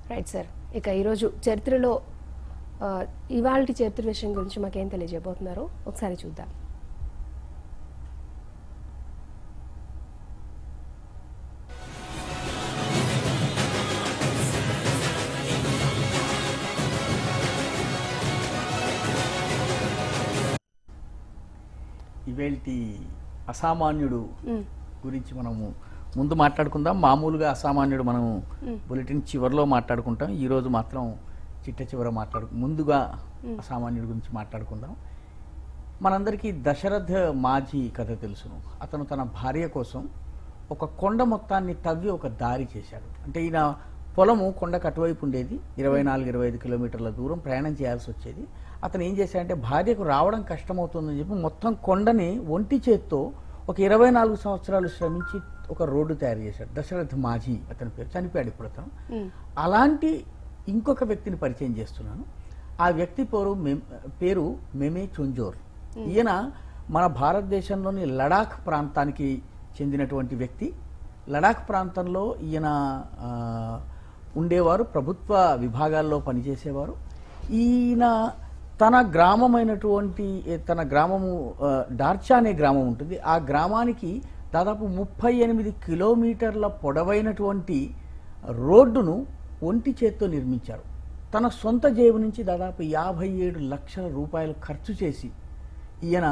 Right sir. ఇక ఈరోజు చరిత్రలో ఇవాల్టి చరిత్ర విషయం గురించి మాకేం తెలియజేయబోతున్నారో ఒకసారి చూద్దాం. ఇవేల్టి అసామాన్యుడు గురించి మనము ముందు మాట్లాడుకుందాం. మామూలుగా అసామాన్యుడు మనం బులెటిన్ చివరిలో మాట్లాడుకుంటాం. ఈరోజు మాత్రం చిట్ట చివర ముందుగా అసామాన్యుడి గురించి మాట్లాడుకుందాం. మనందరికీ దశరథ మాజీ కథ తెలుసును. అతను తన భార్య కోసం ఒక కొండ మొత్తాన్ని తవ్వి ఒక దారి చేశాడు. అంటే ఈయన పొలము కొండకు అటువైపు ఉండేది. 24-25 కిలోమీటర్ల దూరం ప్రయాణం చేయాల్సి వచ్చేది. అతను ఏం చేశాడంటే భార్యకు రావడం కష్టమవుతుందని చెప్పి మొత్తం కొండని ఒంటి చేత్తో ఒక 24 సంవత్సరాలు శ్రమించి ఒక రోడ్డు తయారు చేశాడు. దశరథ మాజీ అతని పేరు. చనిపోయాడు ఇప్పుడు అతను. అలాంటి ఇంకొక వ్యక్తిని పరిచయం చేస్తున్నాను. ఆ వ్యక్తి పేరు మెమే చుంజోర్. ఈయన మన భారతదేశంలోని లడాఖ్ ప్రాంతానికి చెందినటువంటి వ్యక్తి. లడాఖ్ ప్రాంతంలో ఈయన ఉండేవారు, ప్రభుత్వ విభాగాల్లో పనిచేసేవారు. ఈయన తన గ్రామము డార్చా అనే గ్రామం ఉంటుంది. ఆ గ్రామానికి దాదాపు 38 కిలోమీటర్ల పొడవైనటువంటి రోడ్డును ఒంటి చేత్తో నిర్మించారు. తన సొంత జేబు నుంచి దాదాపు 57 లక్షల రూపాయలు ఖర్చు చేసి ఈయన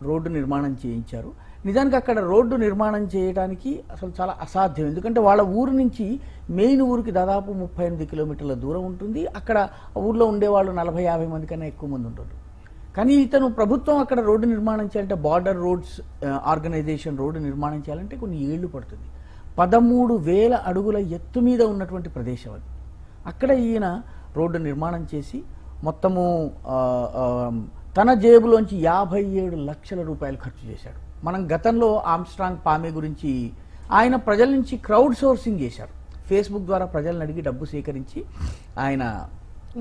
రోడ్డు నిర్మాణం చేయించారు. నిజానికి అక్కడ రోడ్డు నిర్మాణం చేయడానికి అసలు చాలా అసాధ్యం. ఎందుకంటే వాళ్ళ ఊరు నుంచి మెయిన్ ఊరికి దాదాపు 38 కిలోమీటర్ల దూరం ఉంటుంది. అక్కడ ఊర్లో ఉండేవాళ్ళు 40-50 మంది కన్నా ఎక్కువ మంది ఉంటారు. కానీ ఇతను ప్రభుత్వం అక్కడ రోడ్డు నిర్మాణం చేయాలంటే, బార్డర్ రోడ్స్ ఆర్గనైజేషన్ రోడ్డు నిర్మాణం చేయాలంటే కొన్ని ఏళ్లు పడుతుంది. 13,000 అడుగుల ఎత్తు మీద ఉన్నటువంటి ప్రదేశం అది. అక్కడ ఈయన రోడ్డు నిర్మాణం చేసి మొత్తము తన జేబులోంచి 57 లక్షల రూపాయలు ఖర్చు చేశాడు. మనం గతంలో ఆమ్స్ట్రాంగ్ పామే గురించి ఆయన ప్రజల నుంచి క్రౌడ్ సోర్సింగ్ చేశారు. ఫేస్బుక్ ద్వారా ప్రజలను అడిగి డబ్బు సేకరించి ఆయన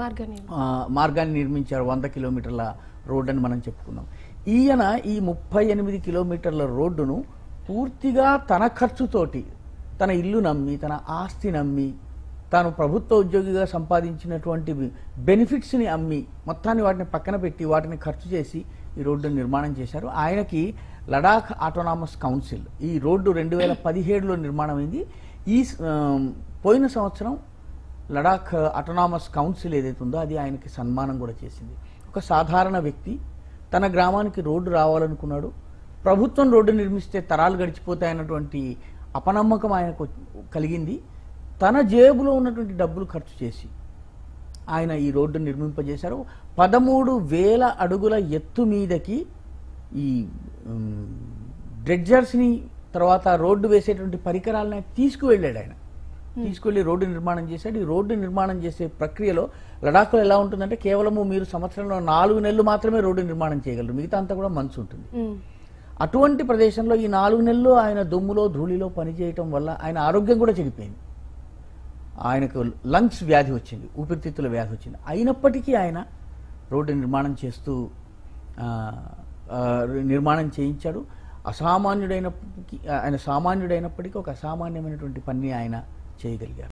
మార్గాన్ని నిర్మించారు. 100 కిలోమీటర్ల రోడ్డు అని మనం చెప్పుకున్నాం. ఈయన ఈ 38 కిలోమీటర్ల రోడ్డును పూర్తిగా తన ఖర్చుతోటి, తన ఇల్లు నమ్మి, తన ఆస్తి నమ్మి, తాను ప్రభుత్వ ఉద్యోగిగా సంపాదించినటువంటి బెనిఫిట్స్ని అమ్మి మొత్తాన్ని వాటిని పక్కన పెట్టి వాటిని ఖర్చు చేసి ఈ రోడ్డును నిర్మాణం చేశారు. ఆయనకి లడాఖ్ ఆటోనామస్ కౌన్సిల్ ఈ రోడ్డు 2017లో నిర్మాణమైంది. పోయిన సంవత్సరం లడాఖ్ ఆటోనామస్ కౌన్సిల్ ఏదైతే ఉందో అది ఆయనకి సన్మానం కూడా చేసింది. ఒక సాధారణ వ్యక్తి తన గ్రామానికి రోడ్డు రావాలనుకున్నాడు. ప్రభుత్వం రోడ్డు నిర్మిస్తే తరాలు గడిచిపోతాయన్నటువంటి అపనమ్మకం ఆయనకు కలిగింది. తన జేబులో ఉన్నటువంటి డబ్బులు ఖర్చు చేసి ఆయన ఈ రోడ్డు నిర్మింపజేశారు. 13,000 అడుగుల ఎత్తు మీదకి ఈ డ్రెడ్జర్స్ని, తర్వాత రోడ్డు వేసేటువంటి పరికరాలను తీసుకువెళ్ళాడు. ఆయన తీసుకువెళ్ళి రోడ్డు నిర్మాణం చేశాడు. ఈ రోడ్డు నిర్మాణం చేసే ప్రక్రియలో లడాఖ్లో ఎలా ఉంటుందంటే కేవలము మీరు సంవత్సరంలో 4 నెలలు మాత్రమే రోడ్డు నిర్మాణం చేయగలరు, మిగతా అంతా కూడా మంచు ఉంటుంది. అటువంటి ప్రదేశంలో ఈ 4 నెలలు ఆయన దుమ్ములో ధూళిలో పనిచేయటం వల్ల ఆయన ఆరోగ్యం కూడా చెడిపోయింది. ఆయనకు లంగ్స్ వ్యాధి వచ్చింది, ఊపిరితిత్తుల వ్యాధి వచ్చింది. అయినప్పటికీ ఆయన రోడ్డు నిర్మాణం చేస్తూ నిర్మాణం చేయించాడు. ఆయన సామాన్యుడైనప్పటికీ ఒక అసామాన్యమైనటువంటి పని ఆయన చేయగలిగారు.